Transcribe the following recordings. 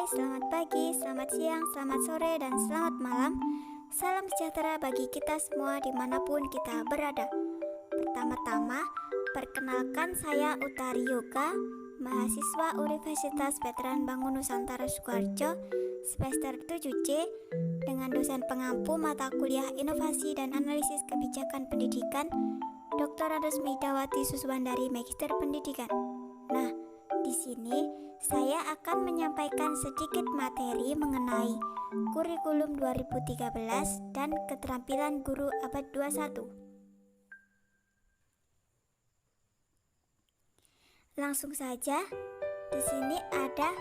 selamat pagi, selamat siang, selamat sore, dan selamat malam. Salam sejahtera bagi kita semua dimanapun kita berada. Pertama-tama, perkenalkan saya Utari Yoga, mahasiswa Universitas Veteran Bangun Nusantara Sukoharjo, semester 7C, dengan dosen pengampu mata kuliah Inovasi dan Analisis Kebijakan Pendidikan, Dr. Radosmidawati Suswandari, Magister Pendidikan. Nah, di sini saya akan menyampaikan sedikit materi mengenai kurikulum 2013 dan keterampilan guru abad 21. Langsung saja, di sini ada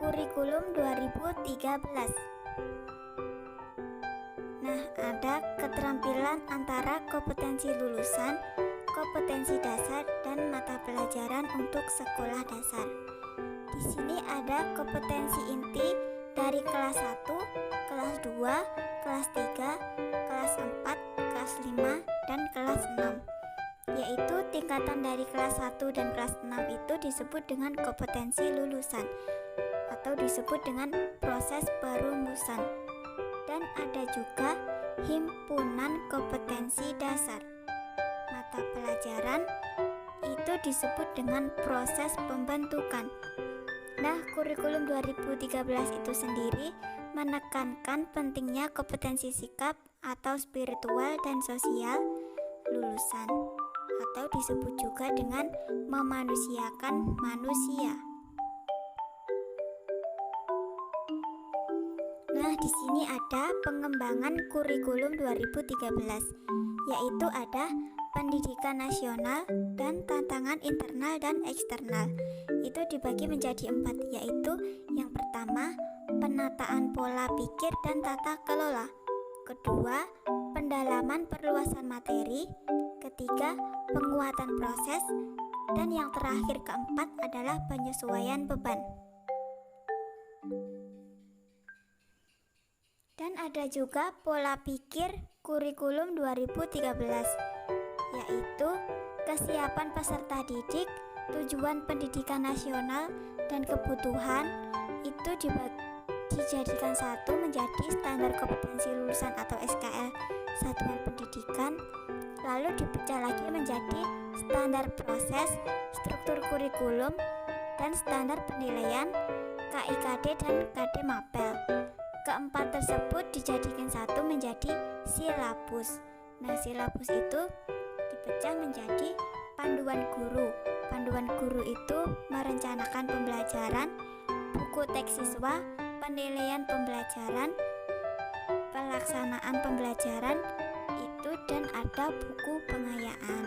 kurikulum 2013. Nah, ada keterampilan antara kompetensi lulusan, kompetensi dasar, dan mata pelajaran untuk sekolah dasar. Di sini ada kompetensi inti dari kelas 1, kelas 2, kelas 3, kelas 4, kelas 5, dan kelas 6. Yaitu tingkatan dari kelas 1 dan kelas 6 itu disebut dengan kompetensi lulusan atau disebut dengan proses perumusan. Dan ada juga himpunan kompetensi dasar. Mata pelajaran itu disebut dengan proses pembentukan. Nah, kurikulum 2013 itu sendiri menekankan pentingnya kompetensi sikap atau spiritual dan sosial lulusan, atau disebut juga dengan memanusiakan manusia. Nah, di sini ada pengembangan kurikulum 2013, yaitu ada pendidikan nasional dan tantangan internal dan eksternal. Itu dibagi menjadi 4, yaitu yang pertama, penataan pola pikir dan tata kelola. Kedua, pendalaman perluasan materi. Ketiga, penguatan proses. Dan yang terakhir keempat adalah penyesuaian beban. Dan ada juga pola pikir kurikulum 2013, yaitu kesiapan peserta didik, tujuan pendidikan nasional, dan kebutuhan itu dijadikan satu menjadi standar kompetensi lulusan atau SKL satuan pendidikan, lalu dipecah lagi menjadi standar proses, struktur kurikulum, dan standar penilaian KIKD dan KD Mapel. Keempat tersebut dijadikan satu menjadi silabus. Nah, silabus itu dipecah menjadi panduan guru. Panduan guru itu merencanakan pembelajaran, buku teks siswa, penilaian pembelajaran, pelaksanaan pembelajaran itu, dan ada buku pengayaan.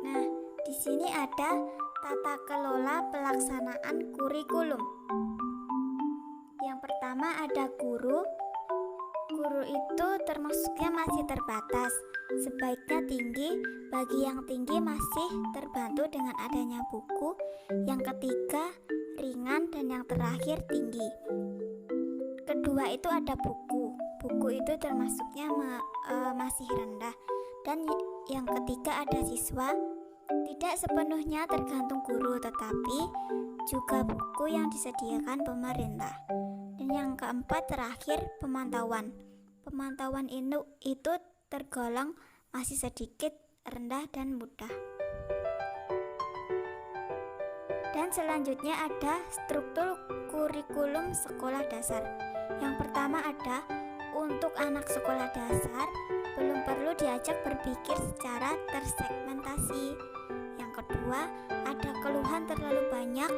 Nah, di sini ada tata kelola pelaksanaan kurikulum. Yang pertama ada guru. Guru itu termasuknya masih terbatas, sebaiknya tinggi. Bagi yang tinggi masih terbantu dengan adanya buku. Yang ketiga ringan, dan yang terakhir tinggi. Kedua itu ada buku. Buku itu termasuknya masih rendah. Dan yang ketiga ada siswa. Tidak sepenuhnya tergantung guru, tetapi juga buku yang disediakan pemerintah. Dan yang keempat terakhir pemantauan. Pemantauan itu tergolong masih sedikit, rendah, dan mudah. Dan selanjutnya ada struktur kurikulum sekolah dasar. Yang pertama ada untuk anak sekolah dasar belum perlu diajak berpikir secara tersegmentasi. Yang kedua, ada keluhan terlalu banyak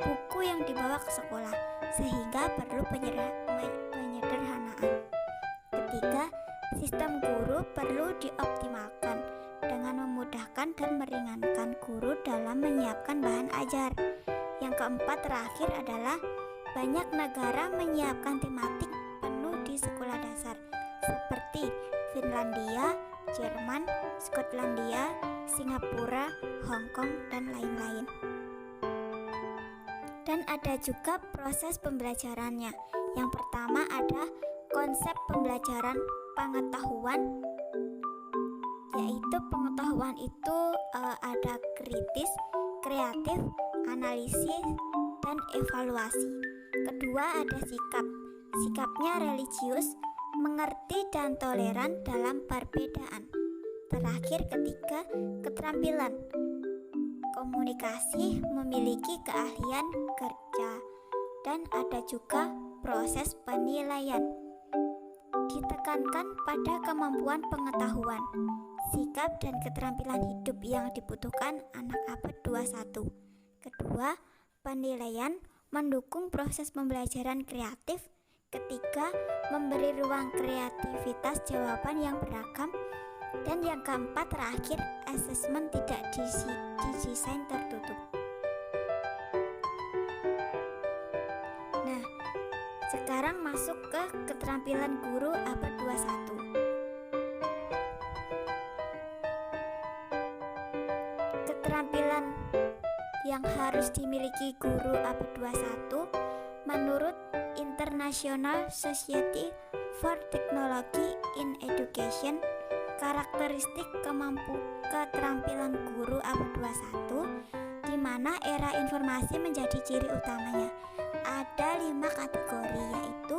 buku yang dibawa ke sekolah sehingga perlu penyederhanaan. Ketiga, sistem guru perlu dioptimalkan dengan memudahkan dan meringankan guru dalam menyiapkan bahan ajar. Yang keempat terakhir adalah banyak negara menyiapkan tematik penuh di sekolah dasar seperti Finlandia, Jerman, Skotlandia, Singapura, Hong Kong, dan lain-lain. Dan ada juga proses pembelajarannya. Yang pertama ada konsep pembelajaran pengetahuan, yaitu pengetahuan itu ada kritis, kreatif, analisis, dan evaluasi. Kedua ada sikap. Sikapnya religius, mengerti dan toleran dalam perbedaan. Terakhir ketiga, keterampilan. Komunikasi, memiliki keahlian kerja, dan ada juga proses penilaian. Ditekankan pada kemampuan pengetahuan, sikap dan keterampilan hidup yang dibutuhkan anak abad 21. Kedua, penilaian mendukung proses pembelajaran kreatif. Ketiga, memberi ruang kreativitas jawaban yang beragam. Dan yang keempat terakhir, asesmen tidak didesain tertutup. Nah, sekarang masuk ke keterampilan guru abad 21. Keterampilan yang harus dimiliki guru abad 21 menurut International Society for Technology in Education. Karakteristik keterampilan guru abad 21 di mana era informasi menjadi ciri utamanya. Ada 5 kategori, yaitu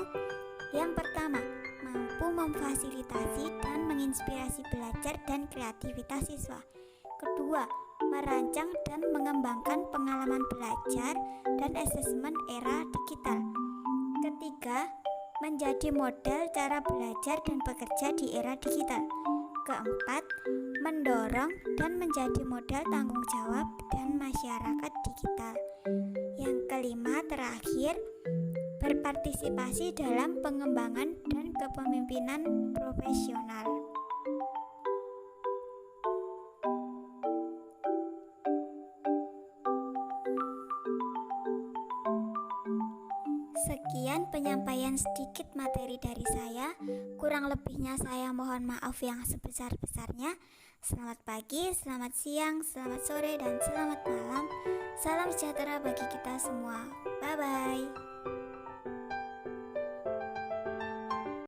yang pertama, mampu memfasilitasi dan menginspirasi belajar dan kreativitas siswa. Kedua, merancang dan mengembangkan pengalaman belajar dan asesmen era digital. Ketiga, menjadi model cara belajar dan bekerja di era digital. Keempat, mendorong dan menjadi model tanggung jawab dan masyarakat digital. Yang kelima terakhir, berpartisipasi dalam pengembangan dan kepemimpinan profesional. Sekian penyampaian sedikit materi dari saya. Kurang lebihnya saya mohon maaf yang sebesar-besarnya. Selamat pagi, selamat siang, selamat sore, dan selamat malam. Salam sejahtera bagi kita semua. Bye-bye.